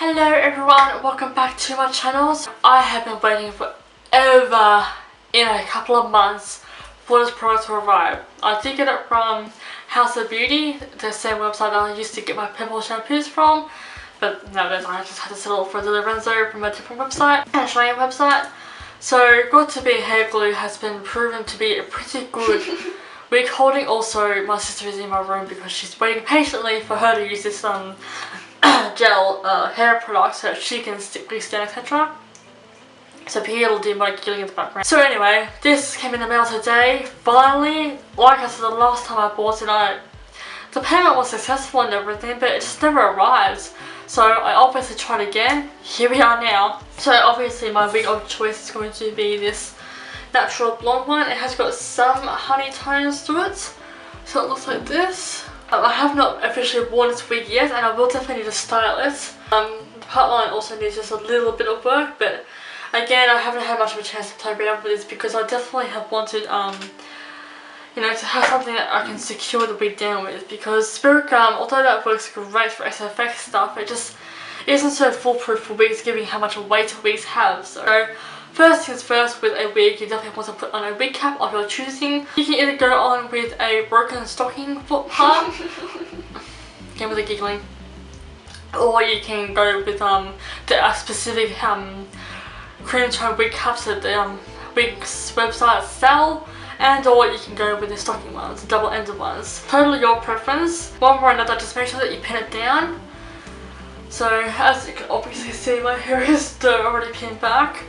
Hello everyone, welcome back to my channel. I have been waiting for over a couple of months for this product to arrive. I did get it from House of Beauty, the same website I used to get my pimple shampoos from, but nowadays I just had to settle for the Lorenzo from a different website, an Australian website. So got2b hair glue has been proven to be a pretty good wig holding. Also, my sister is in my room because she's waiting patiently for her to use this gel hair product so she can stick glue stand, etc. So here will do my giggling in the background. So anyway, this came in the mail today. Finally, like I said the last time I bought it, the payment was successful and everything, but it just never arrives. So I obviously tried again. Here we are now. So obviously my wig of choice is going to be this natural blonde one. It has got some honey tones to it. So it looks like this. I have not officially worn this wig yet, and I will definitely need to style it. The part line also needs just a little bit of work, but again, I haven't had much of a chance to play around with this because I definitely have wanted, you know, to have something that I can secure the wig down with. Because spirit gum, although that works great for SFX stuff, it just isn't so foolproof for wigs, given how much weight wigs have. So first things first, with a wig, you definitely want to put on a wig cap of your choosing. You can either go on with a broken stocking foot part, again with the giggling, or you can go with the specific cream tone wig caps that the wigs websites sell, and or you can go with the stocking ones, the double-ended ones. Totally your preference. One way or another, just make sure that you pin it down. So as you can obviously see, my hair is already pinned back.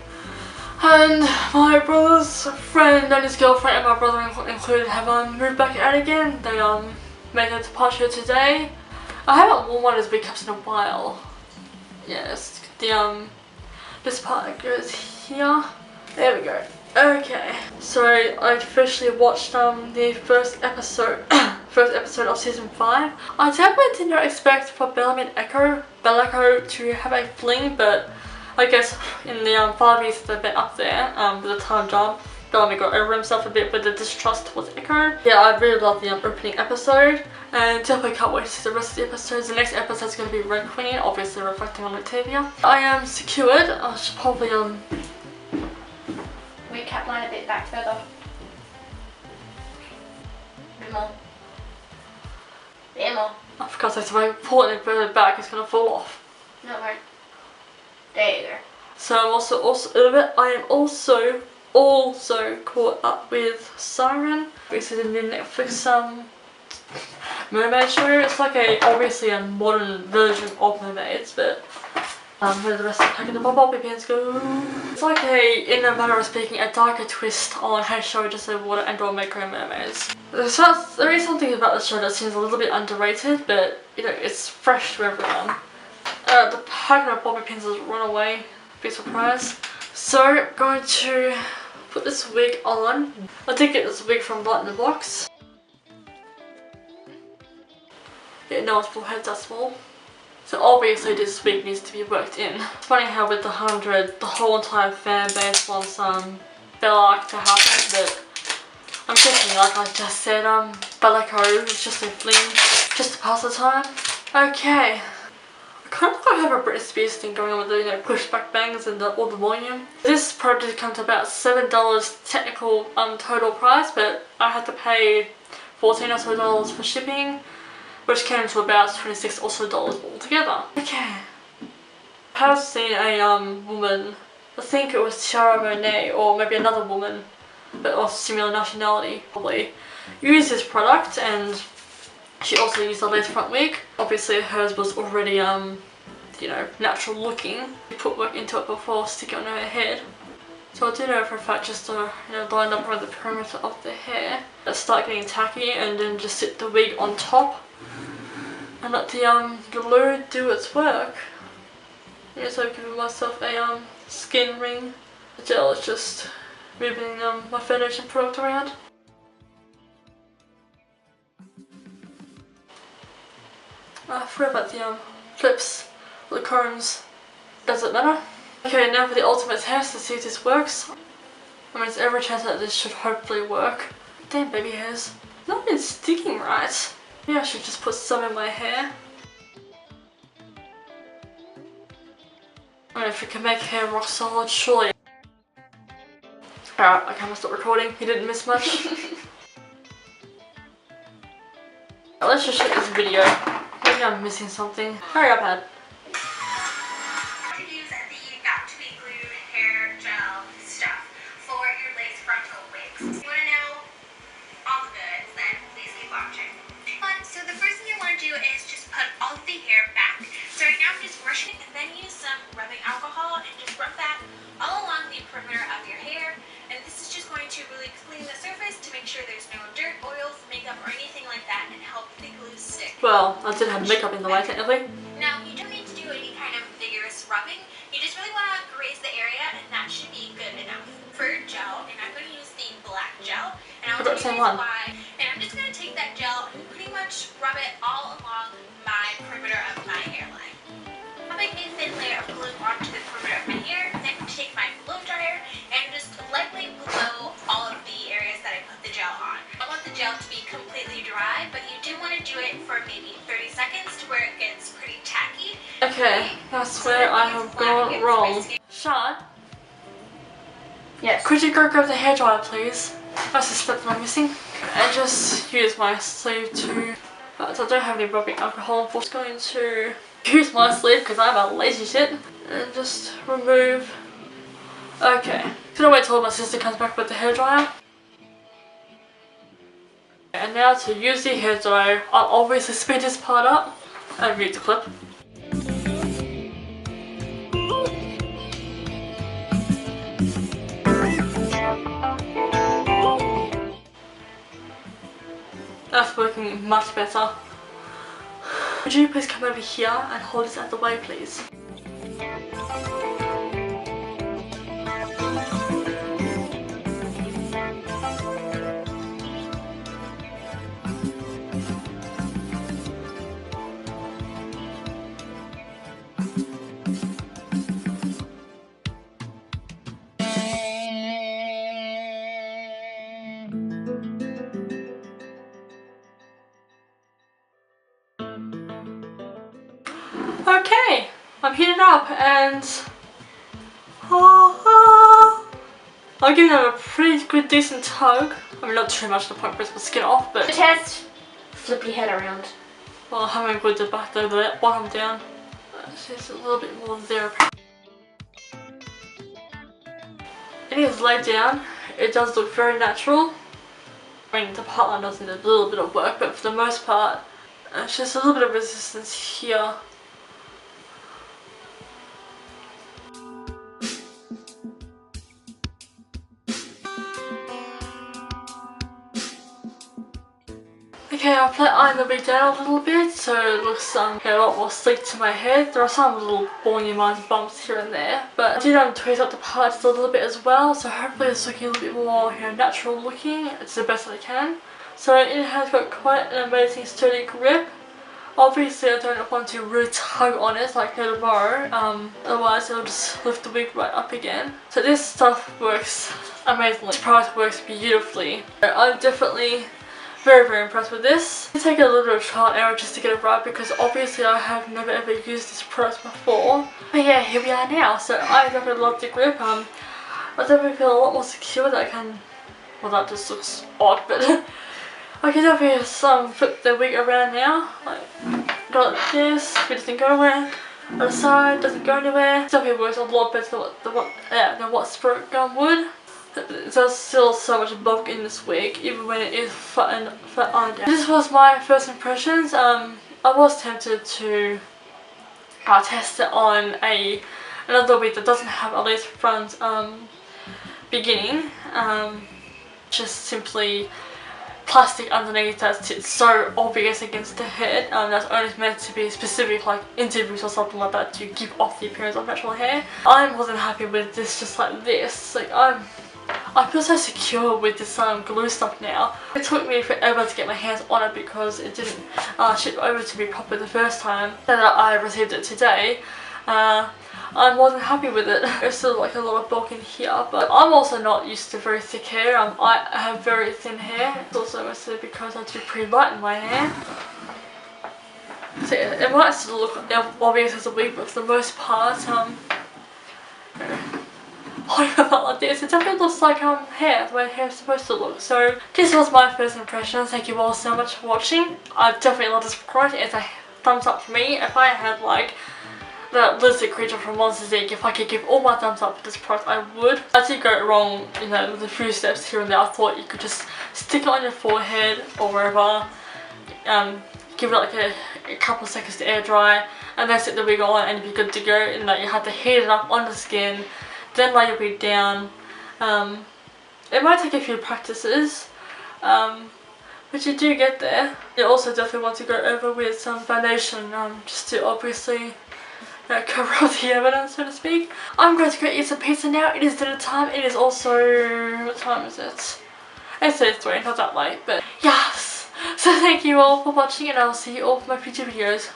And my brother's friend and his girlfriend and my brother included have moved back out again. They made their departure today. I haven't worn one of his wig caps in a while. Yes, this part goes here. There we go. Okay, so I officially watched the first episode of season 5. I definitely did not expect for Bellamy and Belleco to have a fling, but I guess in the 5 years they've been up there, with the time jump, Bellamy got over himself a bit with the distrust towards Echo. Yeah, I really love the opening episode, and definitely can't wait to see the rest of the episodes. The next episode is going to be Red Queen, obviously reflecting on Octavia. I am secured. I should probably wig cap line a bit back further. A bit more. A bit more. I forgot to say, if I pull it further back, it's going to fall off. No, right. There you go. So I am also caught up with Siren. This is a new Netflix mermaid show. It's like obviously a modern version of mermaids, but where the rest of the pack of the bobby pins go. It's like in a manner of speaking, a darker twist on how show just the water and or macro mermaids. There is something about the show that seems a little bit underrated, but you know, it's fresh to everyone. The packet of bobby pins has run away, big surprise. So I'm going to put this wig on. I did get this wig from Light in the Box. Yeah, no one's forehead's that small. So obviously this wig needs to be worked in. It's funny how with the 100, the whole entire fan base wants Bella to happen, but I'm guessing, like I just said, Belleco is just a fling, just to pass the time. Okay. I kind of have a Britney Spears thing going on with the pushback bangs and all the volume. This product did come to about $7 technical total price, but I had to pay $14 or so for shipping, which came to about $26 or so altogether. Okay. I have seen a woman, I think it was Tiara Monet or maybe another woman, but of similar nationality probably, use this product, and she also used a lace front wig. Obviously hers was already, you know, natural looking. She put work into it before sticking it on her head. So I do know for a fact just to, you know, line up around the perimeter of the hair, start getting tacky, and then just sit the wig on top and let the glue do its work. Yeah, so I've given myself a skin ring. The gel is just moving my foundation product around. I forgot about the clips, the combs. Doesn't matter. Okay, now for the ultimate test to see if this works. I mean, there's every chance that this should hopefully work. Damn, baby hairs. Not been sticking right. Maybe I should just put some in my hair. I mean, if it can make hair rock solid, surely. Alright, okay, I'm gonna stop recording. He didn't miss much. Let's just check this video. Maybe I'm missing something. Hurry up, Ad. To use the got2b glue hair gel stuff for your lace frontal wigs. If you want to know all the goods, then please keep watching. So the first thing you want to do is just put all of the hair back. So right now I'm just brushing and then use some rubbing alcohol and just rub that all along the perimeter of your hair. And this is just going to really clean the surface to make sure there's no dirt, oils, makeup, or anything like that, and help the glue stick. Well, I did have makeup in the way, technically. Now, you don't need to do any kind of vigorous rubbing. You just really want to graze the area, and that should be good enough. For gel, and I'm going to use the black gel, and I'll tell you guys why. And I'm just going to take that gel and pretty much rub it all along my perimeter of my hairline. Rubbing a thin layer of glue onto the perimeter of my hair, then take my blow dryer and just lightly blow all of the areas that I put the gel on. I want the gel to be completely dry, but you do want to do it for maybe 30 seconds to where it gets pretty tacky. Okay, that's where I have gone wrong. Sean? Yes. Could you go grab the hairdryer, please? That's the step that I'm missing. And just use my sleeve to... But I don't have any rubbing alcohol. I'm just going to use my sleeve because I'm a lazy shit. And just remove... Okay. Gonna wait till my sister comes back with the hairdryer. And now to use the hairdryer, I'll obviously speed this part up and mute the clip. That's working much better. Would you please come over here and hold this out of the way, please? Okay, I'm heating up and I'm giving them a pretty good decent tug. I mean, not too much to the point where it's my skin off, but... The test, flip your head around. Well, I haven't glued the back over the bottom down. It's just a little bit more there. It is laid down. It does look very natural. I mean, the part line does need a little bit of work, but for the most part, it's just a little bit of resistance here. Okay, I'll iron the wig down a little bit so it looks a lot more sleek to my head. There are some little boing minds bumps here and there, but I did tweeze up the parts a little bit as well, so hopefully it's looking a little bit more natural looking. It's the best I can. So it has got quite an amazing sturdy grip. Obviously I don't want to really tug on it like tomorrow, otherwise it'll just lift the wig right up again. So this stuff works amazingly. This product works beautifully. I'm definitely very impressed with this. I take a little bit of trial and error just to get it right because obviously I have never ever used this product before. But yeah, here we are now. So I definitely love the grip. I definitely feel a lot more secure that I can, well that just looks odd, but I can definitely flip the wig around now. Like, go like this, it doesn't go anywhere. On the side, doesn't go anywhere. It definitely works a lot better than what Spirit Gum would. There's still so much bulk in this wig, even when it is flat ironed down. This was my first impressions. I was tempted to test it on another wig that doesn't have a lace front beginning. Just simply plastic underneath that's so obvious against the head. That's only meant to be specific, like interviews or something like that, to give off the appearance of natural hair. I wasn't happy with this just like this. Like I feel so secure with this glue stuff now. It took me forever to get my hands on it because it didn't ship over to me properly the first time that I received it today. I'm more than happy with it. There's still like a lot of bulk in here, but I'm also not used to very thick hair. I have very thin hair. It's also mostly because I do pretty light in my hair. So yeah, it might still look obvious as a wig, but for the most part, about like this. It definitely looks like hair, the way hair is supposed to look. So this was my first impression. Thank you all so much for watching. I definitely love this product. It's a thumbs up for me. If I had like the lizard creature from Monsters Inc., if I could give all my thumbs up for this product, I would. I did go wrong, you know, with a few steps here and there. I thought you could just stick it on your forehead or wherever, give it like a couple of seconds to air dry, and then stick the wig on and you'd be good to go. And like, you have to heat it up on the skin, then lay your wig down. It might take a few practices, but you do get there. You also definitely want to go over with some foundation, just to obviously cover up the evidence, so to speak. I'm going to go eat some pizza now. It is dinner time. It is also, what time is it? It's 3, not that late, but yes. So thank you all for watching, and I'll see you all for my future videos.